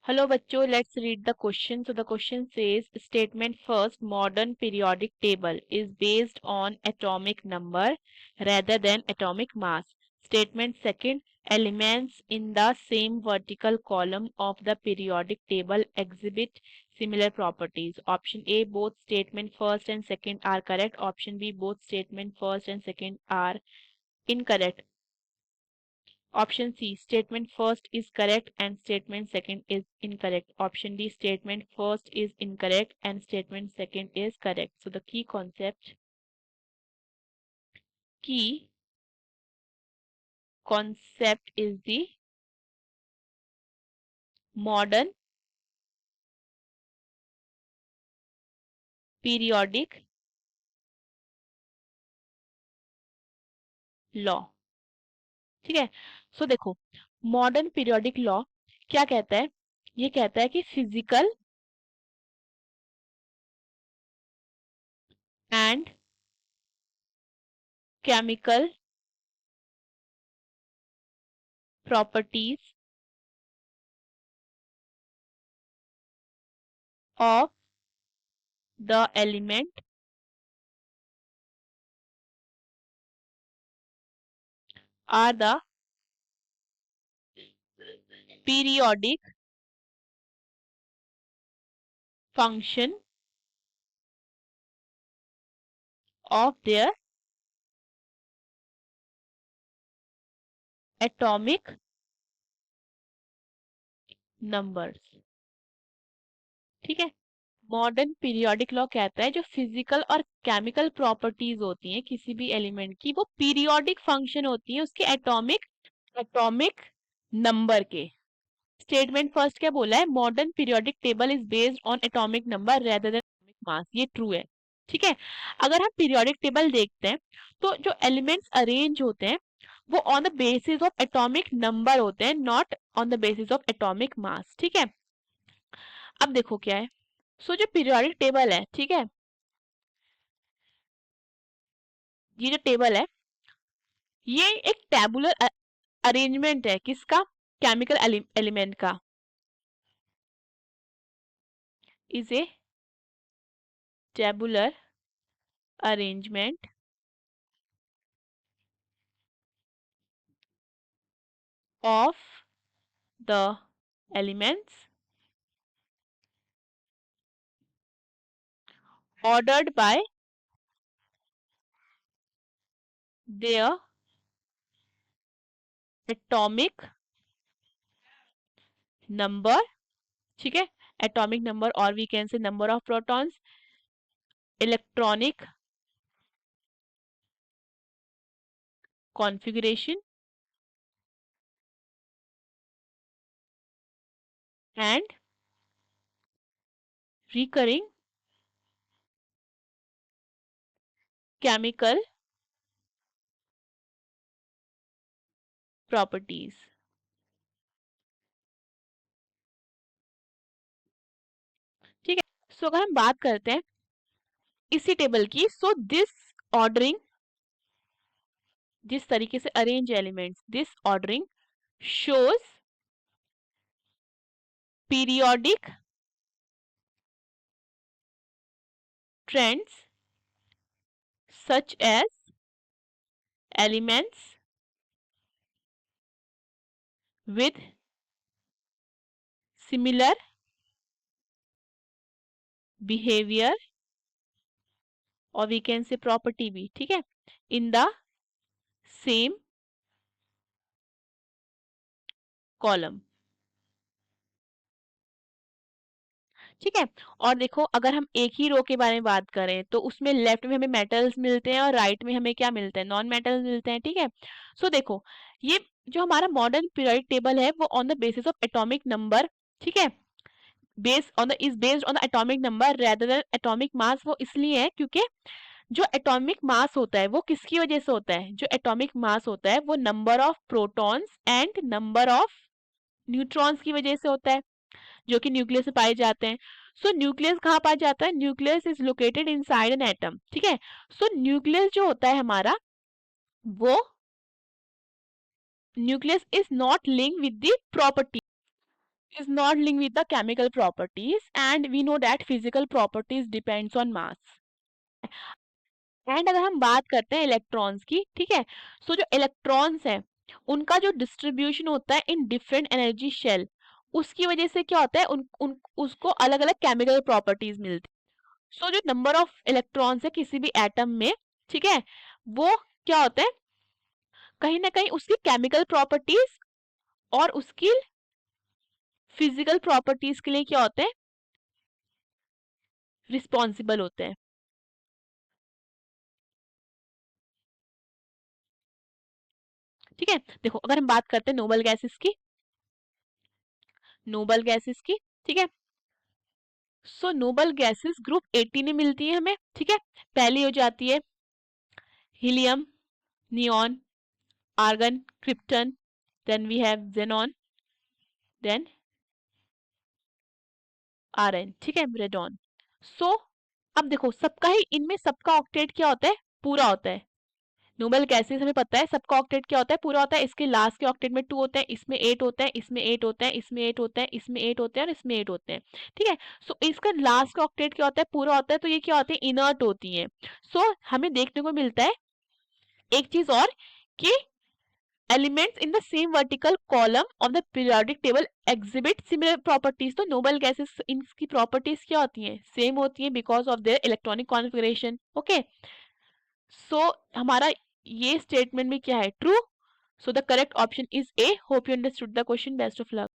Hello bachcho, let's read the question. So the question says statement first, modern periodic table is based on atomic number rather than atomic mass. Statement second, elements in the same vertical column of the periodic table exhibit similar properties. Option A, both statement first and second are correct. Option B, both statement first and second are incorrect. Option C, statement first is correct and statement second is incorrect. Option D, statement first is incorrect and statement second is correct. So the key concept is the modern periodic law. ठीक है. सो देखो, modern periodic law क्या कहता है? ये कहता है कि physical and chemical properties of the element are the periodic function of their atomic numbers. ठीक है. मॉडर्न पीरियोडिक लॉ कहता है जो फिजिकल और केमिकल प्रॉपर्टीज होती हैं किसी भी एलिमेंट की, वो पीरियोडिक फंक्शन होती है उसके एटॉमिक नंबर के. स्टेटमेंट फर्स्ट क्या बोला है? Modern periodic table is based on atomic number rather than atomic mass. ये ट्रू है. ठीक है. अगर हम पीरियोडिक टेबल देखते हैं तो जो एलिमेंट्स अरेंज होते हैं वो on the basis of atomic number होते हैं, not on the basis of atomic mass. ठीक है. अब देखो क्या है. सो जो पीरियोडिक टेबल है, ठीक है, ये जो टेबल है ये एक टेबुलर अरेंजमेंट है. किसका? केमिकल एलिमेंट का. Is a tabular arrangement of the elements ordered by their atomic number. ठीक है. atomic number or we can say number of protons, electronic configuration and recurring chemical properties. ठीक है. सो अगर हम बात करते हैं इसी टेबल की, सो दिस ऑर्डरिंग, जिस तरीके से arrange elements, this ordering shows periodic trends such as elements with similar behavior or we can say property भी. ठीक है. in the same column. ठीक है. और देखो, अगर हम एक ही रो के बारे में बात करें तो उसमें लेफ्ट में हमें मेटल्स मिलते हैं और राइट में हमें क्या मिलते हैं? नॉन मेटल्स मिलते हैं. ठीक है. सो देखो, ये जो हमारा मॉडर्न पीरियोडिक टेबल है वो on the basis of atomic number, ठीक है, based on the atomic number rather than atomic mass. वो इसलिए है क्योंकि जो एटॉमिक मास होता है वो किसकी वजह से होता है? जो एटॉमिक मास होता है वो number of protons and number of neutrons की वजह से होता है, जो कि न्यूक्लियस में पाए जाते हैं. सो न्यूक्लियस कहाँ पाया जाता है? Nucleus is located inside an atom. ठीक है. सो न्यूक्लियस जो होता है हमारा, वो nucleus is not link with the property. is not linked with the chemical properties, and we know that physical properties depends on mass. And अगर हम बात करते हैं इलेक्ट्रॉन्स की, ठीक है, सो जो इलेक्ट्रॉन्स है उनका जो डिस्ट्रीब्यूशन होता है इन डिफरेंट एनर्जी शेल, उसकी वजह से क्या होता है, उसको अलग अलग केमिकल प्रॉपर्टीज मिलती है। सो जो नंबर ऑफ इलेक्ट्रॉन्स है किसी भी एटम में, ठीक है, वो क्या होता है, कहीं ना कहीं उसकी केमिकल प्रॉपर्टीज और उसकी फिजिकल प्रॉपर्टीज के लिए क्या होते हैं, रिस्पॉन्सिबल होते हैं। ठीक है, देखो अगर हम बात करते हैं नोबल गैसेस की, नोबल गैसेस की, ठीक है, सो नोबल गैसेस ग्रुप 80 में मिलती है हमें, ठीक है। पहली हो जाती है helium, neon, argon, krypton, then we have xenon, then RN, ठीक है, रेडॉन। सो अब देखो सबका ही इनमें सबका ऑक्टेट क्या होता है, पूरा होता है। नोबल गैसेस हमें पता है सबका ऑक्टेट क्या होता है, पूरा होता है। इसके लास्ट के ऑक्टेट में 2 होते हैं, इसमें 8 होते हैं, इसमें 8 होते हैं, इसमें 8 होते हैं, इसमें 8 होते हैं और इसमें 8 होते हैं, ठीक है। सो इसका लास्ट का ऑक्टेट क्या होता है, पूरा होता है, तो ये क्या होते हैं, इनर्ट होती हैं। सो हमें देखने को मिलता है एक चीज और कि elements in the same vertical column of the periodic table exhibit similar properties। तो नोबल गैसेस इनकी प्रॉपर्टीज क्या होती हैं, सेम होती हैं because of their electronic configuration. Okay, so हमारा ये स्टेटमेंट में क्या है, true. So the correct option is A. Hope you understood the question. Best of luck.